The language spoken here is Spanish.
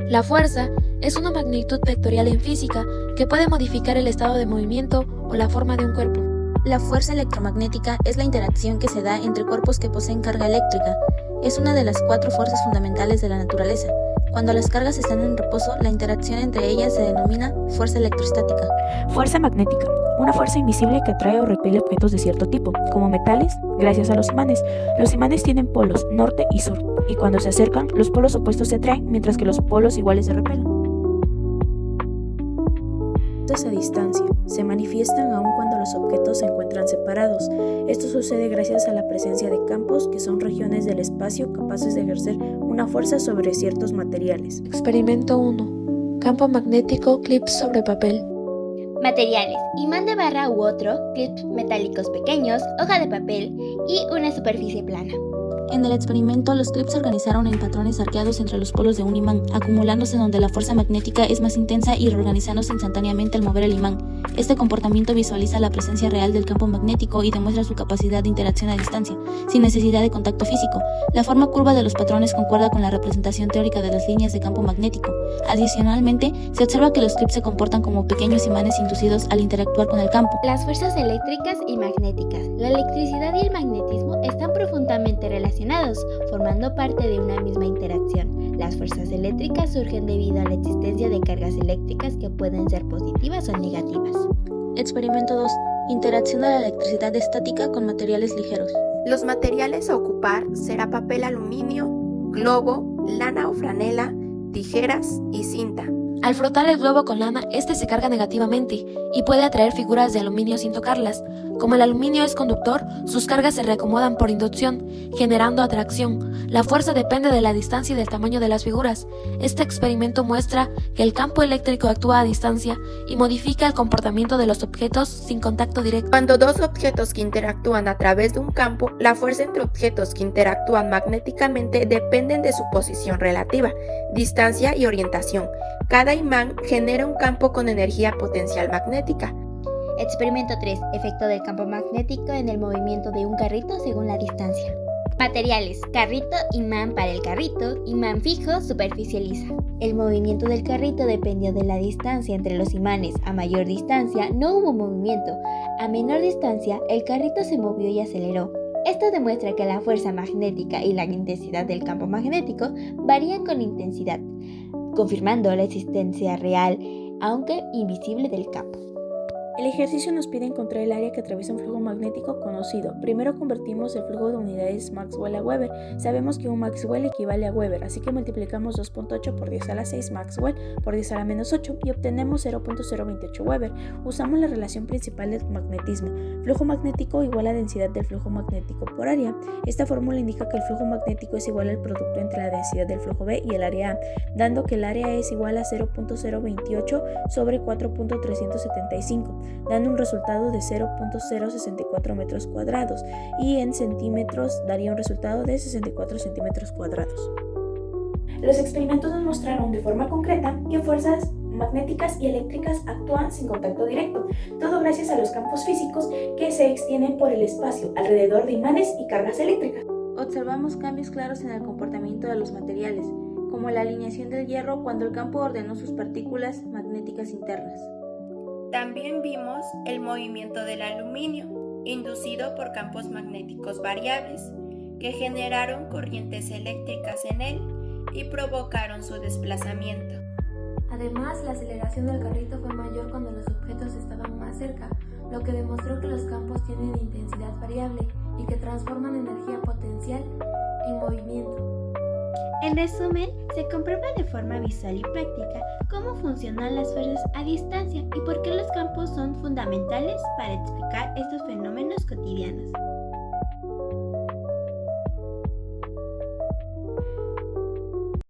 La fuerza es una magnitud vectorial en física que puede modificar el estado de movimiento o la forma de un cuerpo. La fuerza electromagnética es la interacción que se da entre cuerpos que poseen carga eléctrica. Es una de las 4 fuerzas fundamentales de la naturaleza. Cuando las cargas están en reposo, la interacción entre ellas se denomina fuerza electrostática. Fuerza magnética, una fuerza invisible que atrae o repele objetos de cierto tipo, como metales, gracias a los imanes. Los imanes tienen polos, norte y sur, y cuando se acercan, los polos opuestos se atraen, mientras que los polos iguales se repelen. A distancia, se manifiestan aun cuando los objetos se encuentran separados. Esto sucede gracias a la presencia de campos, que son regiones del espacio capaces de ejercer una fuerza sobre ciertos materiales. Experimento 1. Campo magnético, clips sobre papel. Materiales: imán de barra u otro, clips metálicos pequeños, hoja de papel y una superficie plana. En el experimento, los clips se organizaron en patrones arqueados entre los polos de un imán, acumulándose donde la fuerza magnética es más intensa y reorganizándose instantáneamente al mover el imán. Este comportamiento visualiza la presencia real del campo magnético y demuestra su capacidad de interacción a distancia, sin necesidad de contacto físico. La forma curva de los patrones concuerda con la representación teórica de las líneas de campo magnético. Adicionalmente, se observa que los clips se comportan como pequeños imanes inducidos al interactuar con el campo. Las fuerzas eléctricas y magnéticas. La electricidad y el magnetismo están profundamente relacionados, formando parte de una misma interacción. Las fuerzas eléctricas surgen debido a la existencia de cargas eléctricas que pueden ser positivas o negativas. Experimento 2. Interacción de la electricidad estática con materiales ligeros. Los materiales a ocupar será papel aluminio, globo, lana o franela, tijeras y cinta. Al frotar el globo con lana, este se carga negativamente y puede atraer figuras de aluminio sin tocarlas. Como el aluminio es conductor, sus cargas se reacomodan por inducción, generando atracción. La fuerza depende de la distancia y del tamaño de las figuras. Este experimento muestra que el campo eléctrico actúa a distancia y modifica el comportamiento de los objetos sin contacto directo. Cuando dos objetos que interactúan a través de un campo, la fuerza entre objetos que interactúan magnéticamente dependen de su posición relativa, distancia y orientación. Cada imán genera un campo con energía potencial magnética. Experimento 3. Efecto del campo magnético en el movimiento de un carrito según la distancia. Materiales: carrito, imán para el carrito, imán fijo, superficie lisa. El movimiento del carrito dependió de la distancia entre los imanes. A mayor distancia no hubo movimiento. A menor distancia, el carrito se movió y aceleró. Esto demuestra que la fuerza magnética y la intensidad del campo magnético varían con intensidad, confirmando la existencia real, aunque invisible, del campo. El ejercicio nos pide encontrar el área que atraviesa un flujo magnético conocido. Primero convertimos el flujo de unidades Maxwell a Weber. Sabemos que un Maxwell equivale a Weber, así que multiplicamos 2.8 por 10 a la 6 Maxwell por 10 a la menos 8 y obtenemos 0.028 Weber. Usamos la relación principal del magnetismo. Flujo magnético igual a densidad del flujo magnético por área. Esta fórmula indica que el flujo magnético es igual al producto entre la densidad del flujo B y el área A, dando que el área es igual a 0.028 sobre 4.375. dando un resultado de 0.064 metros cuadrados y en centímetros daría un resultado de 64 centímetros cuadrados. Los experimentos nos mostraron de forma concreta que fuerzas magnéticas y eléctricas actúan sin contacto directo, todo gracias a los campos físicos que se extienden por el espacio alrededor de imanes y cargas eléctricas. Observamos cambios claros en el comportamiento de los materiales, como la alineación del hierro cuando el campo ordenó sus partículas magnéticas internas. También vimos el movimiento del aluminio, inducido por campos magnéticos variables, que generaron corrientes eléctricas en él y provocaron su desplazamiento. Además, la aceleración del carrito fue mayor cuando los objetos estaban más cerca, lo que demostró que los campos tienen intensidad variable y que transforman energía potencial en movimiento. En resumen, se comprueba de forma visual y práctica cómo funcionan las fuerzas a distancia y por qué los campos son fundamentales para explicar estos fenómenos cotidianos.